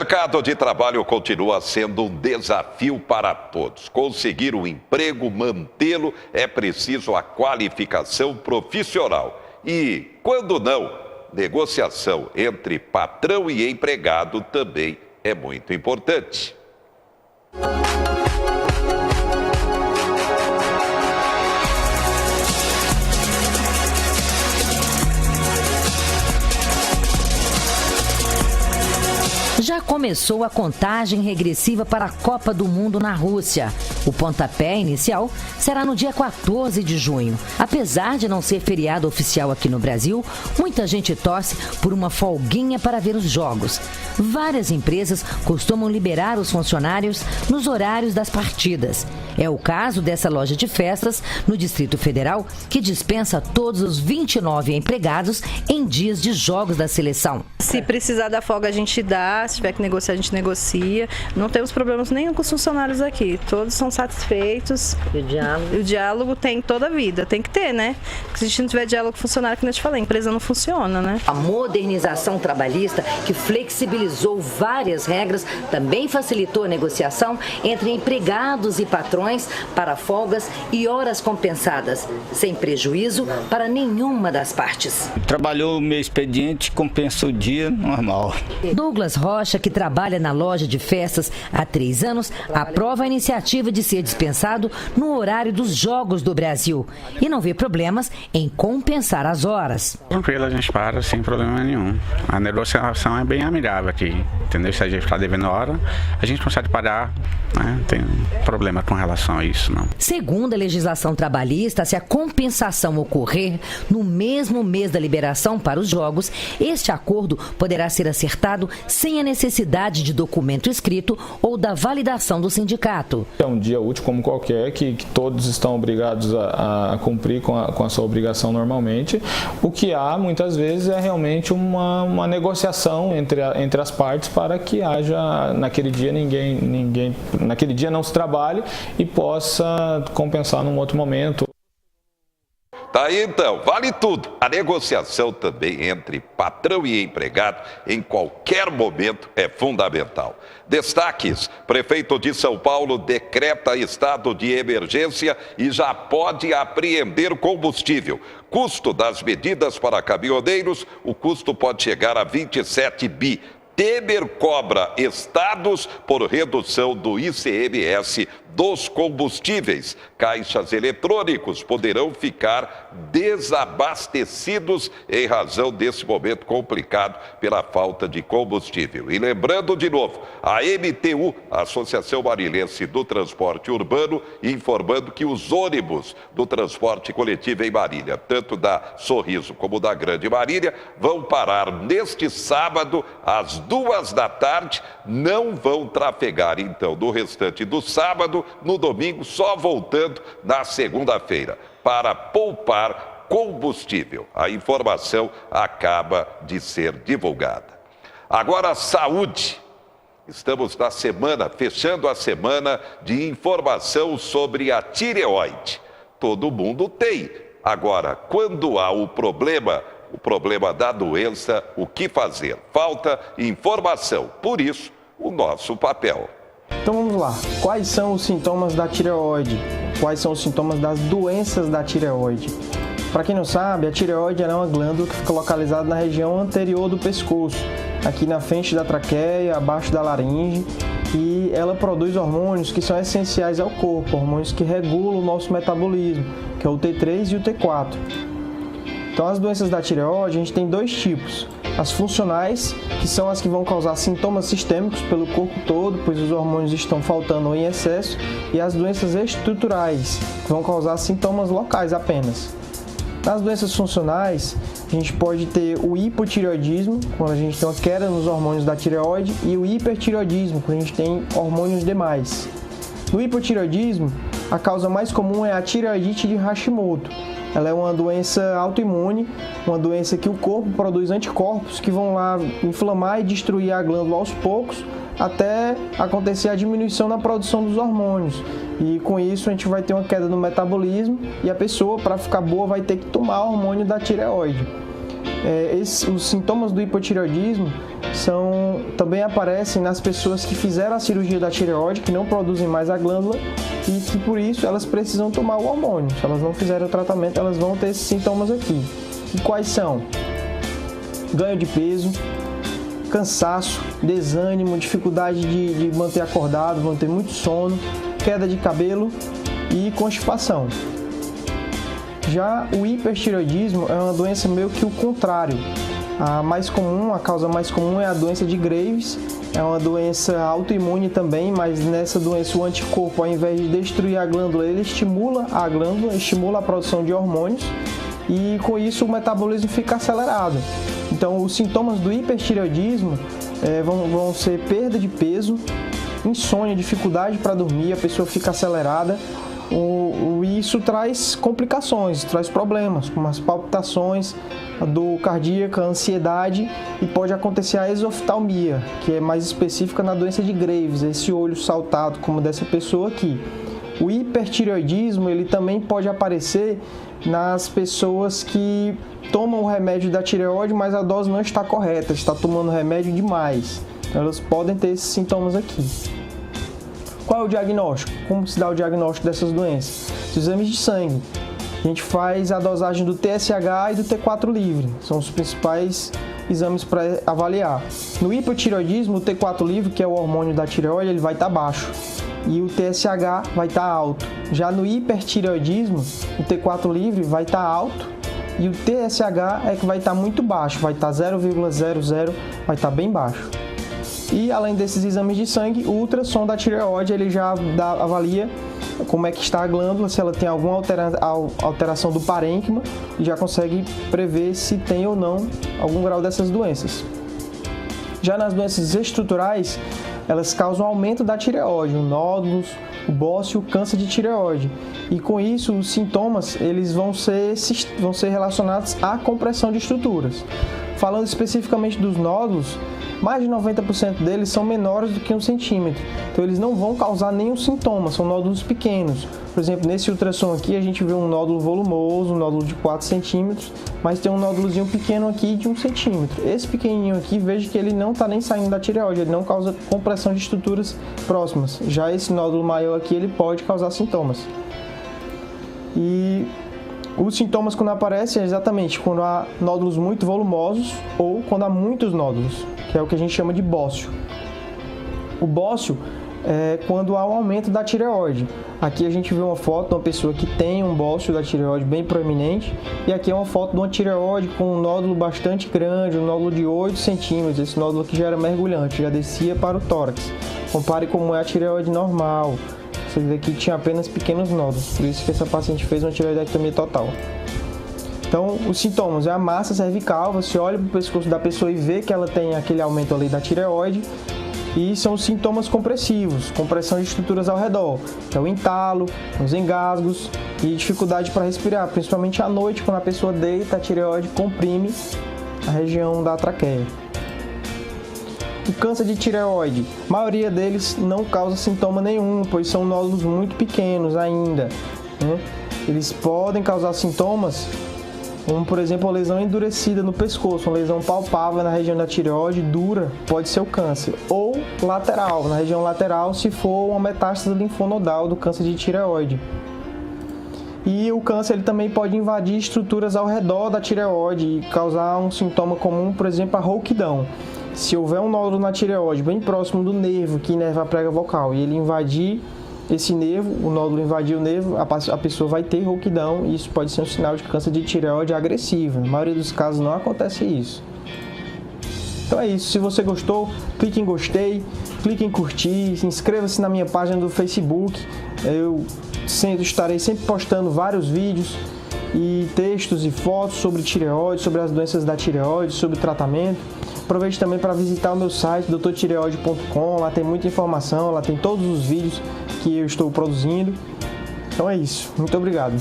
mercado de trabalho continua sendo um desafio para todos. Conseguir um emprego, mantê-lo, é preciso a qualificação profissional. E, quando não, negociação entre patrão e empregado também é muito importante. Já começou a contagem regressiva para a Copa do Mundo na Rússia. O pontapé inicial será no dia 14 de junho. Apesar de não ser feriado oficial aqui no Brasil, muita gente torce por uma folguinha para ver os jogos. Várias empresas costumam liberar os funcionários nos horários das partidas. É o caso dessa loja de festas no Distrito Federal, que dispensa todos os 29 empregados em dias de jogos da seleção. Se precisar da folga, a gente dá. Se tiver que negociar, a gente negocia. Não temos problemas nenhum com os funcionários aqui. Todos são satisfeitos. E o diálogo? O diálogo tem toda a vida. Tem que ter, né? Porque se a gente não tiver diálogo com o funcionário, como eu te falei, a empresa não funciona, né? A modernização trabalhista, que flexibilizou várias regras, também facilitou a negociação entre empregados e patrões para folgas e horas compensadas, sem prejuízo para nenhuma das partes. Trabalhou o meu expediente, compensa o dia normal. Douglas Rocha, que trabalha na loja de festas há 3 anos, aprova a iniciativa de ser dispensado no horário dos Jogos do Brasil e não vê problemas em compensar as horas. Tranquilo, a gente para sem problema nenhum. A negociação é bem amigável aqui, entendeu? Se a gente está devendo hora, a gente consegue pagar, né? Não tem problema com relação a isso, não. Segundo a legislação trabalhista, se a compensação ocorrer no mesmo mês da liberação para os jogos, este acordo poderá ser acertado sem a necessidade de documento escrito ou da validação do sindicato. É um dia útil como qualquer, que todos estão obrigados a cumprir com a sua obrigação normalmente. O que há, muitas vezes, é realmente uma negociação entre as partes para que haja, naquele dia, naquele dia não se trabalhe e possa compensar num outro momento. Tá aí então, vale tudo. A negociação também entre patrão e empregado em qualquer momento é fundamental. Destaques: prefeito de São Paulo decreta estado de emergência e já pode apreender combustível. Custo das medidas para caminhoneiros, o custo pode chegar a 27 bi. Temer cobra estados por redução do ICMS dos combustíveis. Caixas eletrônicos poderão ficar desabastecidos em razão desse momento complicado pela falta de combustível. E lembrando de novo, a MTU, a Associação Marinense do Transporte Urbano, informando que os ônibus do transporte coletivo em Marília, tanto da Sorriso como da Grande Marília, vão parar neste sábado às 2 da tarde, não vão trafegar então no restante do sábado, no domingo, só voltando na segunda-feira, para poupar combustível. A informação acaba de ser divulgada. Agora, saúde. Estamos na semana, fechando a semana de informação sobre a tireoide. Todo mundo tem. Agora, quando há o problema da doença, o que fazer? Falta informação. Por isso, o nosso papel. Então vamos lá. Quais são os sintomas da tireoide? Quais são os sintomas das doenças da tireoide? Para quem não sabe, a tireoide é uma glândula que fica localizada na região anterior do pescoço, aqui na frente da traqueia, abaixo da laringe, e ela produz hormônios que são essenciais ao corpo, hormônios que regulam o nosso metabolismo, que é o T3 e o T4. Então, as doenças da tireoide, a gente tem 2 tipos. As funcionais, que são as que vão causar sintomas sistêmicos pelo corpo todo, pois os hormônios estão faltando ou em excesso, e as doenças estruturais, que vão causar sintomas locais apenas. Nas doenças funcionais, a gente pode ter o hipotireoidismo, quando a gente tem uma queda nos hormônios da tireoide, e o hipertireoidismo, quando a gente tem hormônios demais. No hipotireoidismo, a causa mais comum é a tireoidite de Hashimoto. Ela é uma doença autoimune, uma doença que o corpo produz anticorpos que vão lá inflamar e destruir a glândula aos poucos, até acontecer a diminuição na produção dos hormônios. E com isso a gente vai ter uma queda no metabolismo e a pessoa, para ficar boa, vai ter que tomar hormônio da tireoide. os sintomas do hipotireoidismo também aparecem nas pessoas que fizeram a cirurgia da tireoide, que não produzem mais a glândula e que por isso elas precisam tomar o hormônio. Se elas não fizerem o tratamento, elas vão ter esses sintomas aqui. E quais são? Ganho de peso, cansaço, desânimo, dificuldade de manter acordado, manter muito sono, queda de cabelo e constipação. Já o hipertireoidismo é uma doença meio que o contrário. A causa mais comum é a doença de Graves, é uma doença autoimune também, mas nessa doença o anticorpo, ao invés de destruir a glândula, ele estimula a glândula, estimula a produção de hormônios e com isso o metabolismo fica acelerado. Então os sintomas do hipertireoidismo vão ser perda de peso, insônia, dificuldade para dormir, a pessoa fica acelerada. E isso traz complicações, traz problemas, como as palpitações, a dor cardíaca, a ansiedade e pode acontecer a exoftalmia, que é mais específica na doença de Graves, esse olho saltado como dessa pessoa aqui. O hipertireoidismo ele também pode aparecer nas pessoas que tomam o remédio da tireoide, mas a dose não está correta, está tomando remédio demais. Elas podem ter esses sintomas aqui. Qual é o diagnóstico? Como se dá o diagnóstico dessas doenças? Os exames de sangue. A gente faz a dosagem do TSH e do T4 livre. São os principais exames para avaliar. No hipotireoidismo, o T4 livre, que é o hormônio da tireoide, ele vai estar baixo. E o TSH vai estar alto. Já no hipertireoidismo, o T4 livre vai estar alto e o TSH é que vai estar muito baixo, vai estar 0,00, vai estar bem baixo. E além desses exames de sangue, o ultrassom da tireoide ele já avalia como é que está a glândula, se ela tem alguma alteração do parênquima e já consegue prever se tem ou não algum grau dessas doenças. Já nas doenças estruturais, elas causam aumento da tireoide, nódulos, o bócio, o câncer de tireoide. E com isso, os sintomas eles vão ser relacionados à compressão de estruturas. Falando especificamente dos nódulos, mais de 90% deles são menores do que 1 centímetro. Então eles não vão causar nenhum sintoma, são nódulos pequenos. Por exemplo, nesse ultrassom aqui a gente vê um nódulo volumoso, um nódulo de 4 centímetros, mas tem um nódulozinho pequeno aqui de 1 centímetro. Esse pequenininho aqui, veja que ele não está nem saindo da tireoide, ele não causa compressão de estruturas próximas. Já esse nódulo maior aqui, ele pode causar sintomas. E os sintomas quando aparecem é exatamente quando há nódulos muito volumosos ou quando há muitos nódulos, que é o que a gente chama de bócio. O bócio é quando há um aumento da tireoide. Aqui a gente vê uma foto de uma pessoa que tem um bócio da tireoide bem proeminente e aqui é uma foto de uma tireoide com um nódulo bastante grande, um nódulo de 8 centímetros. Esse nódulo aqui já era mergulhante, já descia para o tórax. Compare como é a tireoide normal. Esse daqui tinha apenas pequenos nódulos, por isso que essa paciente fez uma tireoidectomia total. Então, os sintomas é a massa cervical, você olha para o pescoço da pessoa e vê que ela tem aquele aumento ali da tireoide. E são os sintomas compressivos, compressão de estruturas ao redor. É o entalo, os engasgos e dificuldade para respirar, principalmente à noite, quando a pessoa deita, a tireoide comprime a região da traqueia. O câncer de tireoide, a maioria deles não causa sintoma nenhum, pois são nódulos muito pequenos ainda, né? Eles podem causar sintomas, como por exemplo a lesão endurecida no pescoço, uma lesão palpável na região da tireoide, dura, pode ser o câncer. Ou lateral, na região lateral, se for uma metástase linfonodal do câncer de tireoide. E o câncer ele também pode invadir estruturas ao redor da tireoide e causar um sintoma comum, por exemplo, a rouquidão. Se houver um nódulo na tireoide bem próximo do nervo que inerva a prega vocal e ele invadir esse nervo, o nódulo invadir o nervo, a pessoa vai ter rouquidão e isso pode ser um sinal de câncer de tireoide agressivo. Na maioria dos casos não acontece isso. Então é isso. Se você gostou, clique em gostei, clique em curtir, inscreva-se na minha página do Facebook. Eu estarei sempre postando vários vídeos e textos e fotos sobre tireoide, sobre as doenças da tireoide, sobre o tratamento. Aproveite também para visitar o meu site, drtireoide.com, lá tem muita informação, lá tem todos os vídeos que eu estou produzindo. Então é isso, muito obrigado.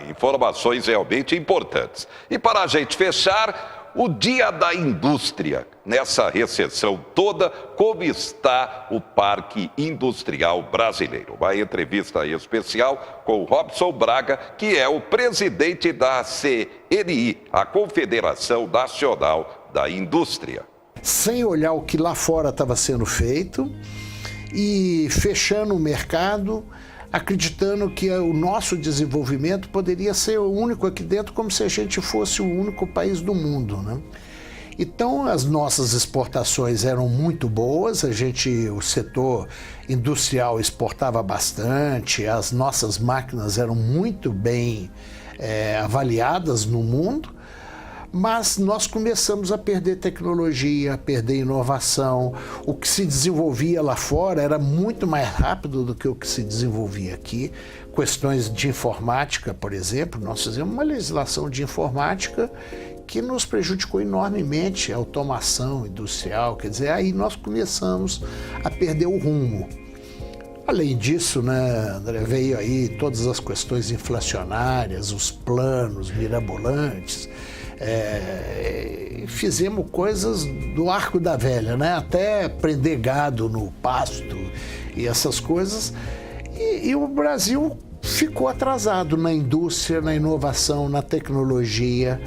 Informações realmente importantes. E para a gente fechar, o Dia da Indústria. Nessa recessão toda, como está o Parque Industrial Brasileiro? Uma entrevista especial com o Robson Braga, que é o presidente da CNI, a Confederação Nacional da Indústria. Sem olhar o que lá fora estava sendo feito e fechando o mercado, acreditando que o nosso desenvolvimento poderia ser o único aqui dentro, como se a gente fosse o único país do mundo, né? Então, as nossas exportações eram muito boas, o setor industrial exportava bastante, as nossas máquinas eram muito bem avaliadas no mundo, mas nós começamos a perder tecnologia, a perder inovação. O que se desenvolvia lá fora era muito mais rápido do que o que se desenvolvia aqui. Questões de informática, por exemplo, nós fizemos uma legislação de informática que nos prejudicou enormemente a automação industrial. Quer dizer, aí nós começamos a perder o rumo. Além disso, né, André, veio aí todas as questões inflacionárias, os planos mirabolantes. Fizemos coisas do arco da velha, né? Até prender gado no pasto e essas coisas. E o Brasil ficou atrasado na indústria, na inovação, na tecnologia.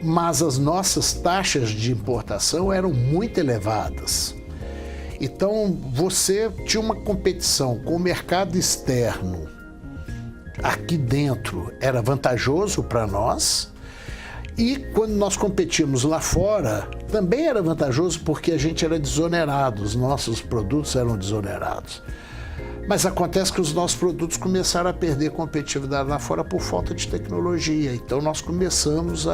Mas as nossas taxas de importação eram muito elevadas. Então, você tinha uma competição com o mercado externo. Aqui dentro era vantajoso para nós. E quando nós competimos lá fora, também era vantajoso porque a gente era desonerado, os nossos produtos eram desonerados. Mas acontece que os nossos produtos começaram a perder competitividade lá fora por falta de tecnologia. Então nós começamos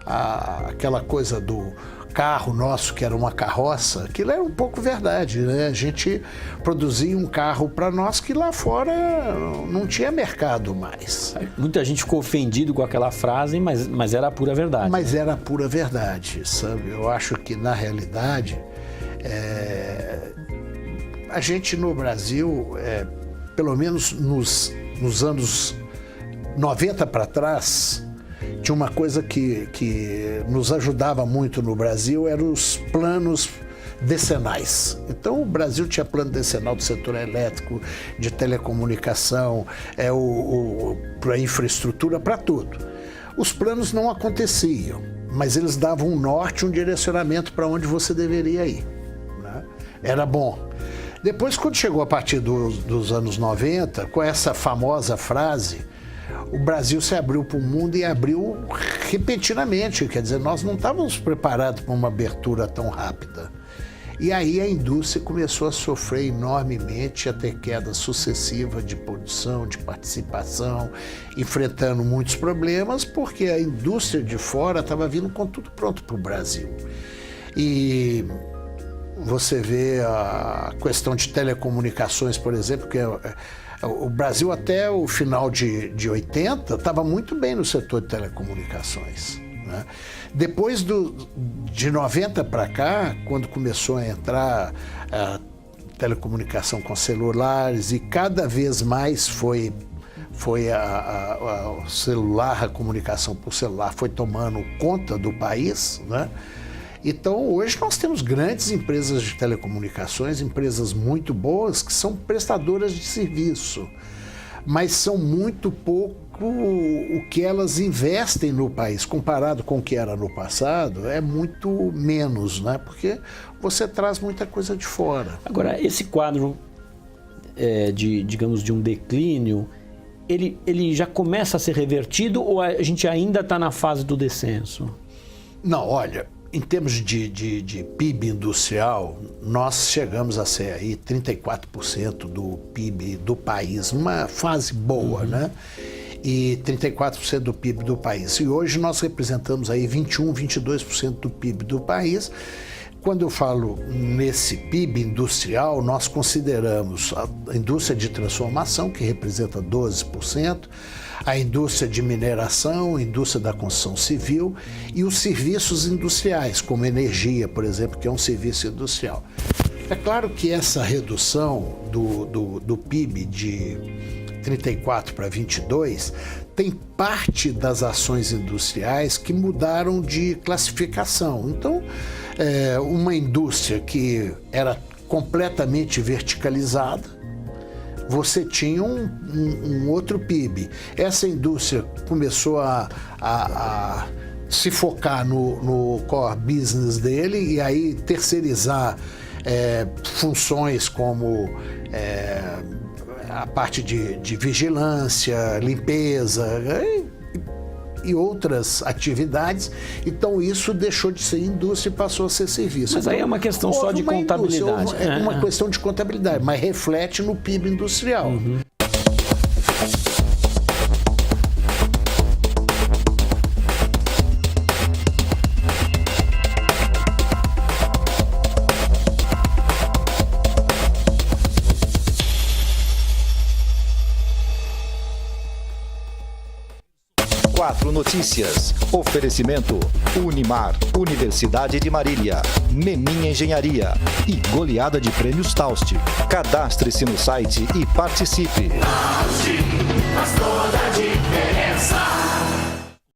aquela coisa do carro nosso, que era uma carroça, aquilo era um pouco verdade, né? A gente produzia um carro para nós que lá fora não tinha mercado mais. Muita gente ficou ofendido com aquela frase, mas era a pura verdade. Mas era a pura verdade, sabe? Eu acho que, na realidade, a gente no Brasil, pelo menos nos anos 90 para trás, tinha uma coisa que nos ajudava muito no Brasil, eram os planos decenais. Então o Brasil tinha plano decenal do setor elétrico, de telecomunicação, para infraestrutura, para tudo. Os planos não aconteciam, mas eles davam um norte, um direcionamento para onde você deveria ir, né? Era bom. Depois, quando chegou a partir dos anos 90, com essa famosa frase, o Brasil se abriu para o mundo e abriu repentinamente, quer dizer, nós não estávamos preparados para uma abertura tão rápida. E aí a indústria começou a sofrer enormemente, a ter queda sucessiva de produção, de participação, enfrentando muitos problemas, porque a indústria de fora estava vindo com tudo pronto para o Brasil. E você vê a questão de telecomunicações, por exemplo, que o Brasil até o final de 80 estava muito bem no setor de telecomunicações, né? Depois de 90 para cá, quando começou a entrar a telecomunicação com celulares e cada vez mais foi a celular, a comunicação por celular foi tomando conta do país, né? Então, hoje nós temos grandes empresas de telecomunicações, empresas muito boas, que são prestadoras de serviço, mas são muito pouco o que elas investem no país. Comparado com o que era no passado, é muito menos, né? Porque você traz muita coisa de fora. Agora, esse quadro digamos, de um declínio, ele já começa a ser revertido ou a gente ainda está na fase do descenso? Não, olha, em termos de PIB industrial, nós chegamos a ser aí 34% do PIB do país, uma fase boa, né? E 34% do PIB do país. E hoje nós representamos aí 21%, 22% do PIB do país. Quando eu falo nesse PIB industrial, nós consideramos a indústria de transformação, que representa 12%, a indústria de mineração, a indústria da construção civil e os serviços industriais, como energia, por exemplo, que é um serviço industrial. É claro que essa redução do PIB de 34 para 22, tem parte das ações industriais que mudaram de classificação. Então, uma indústria que era completamente verticalizada, você tinha um outro PIB. Essa indústria começou a se focar no core business dele e aí terceirizar funções como a parte de vigilância, limpeza e outras atividades. Então isso deixou de ser indústria e passou a ser serviço. Mas então, aí é uma questão só de contabilidade. É uma questão de contabilidade, mas reflete no PIB industrial. Uhum. Notícias. Oferecimento Unimar, Universidade de Marília, Menin Engenharia e goleada de prêmios Taust. Cadastre-se no site e participe.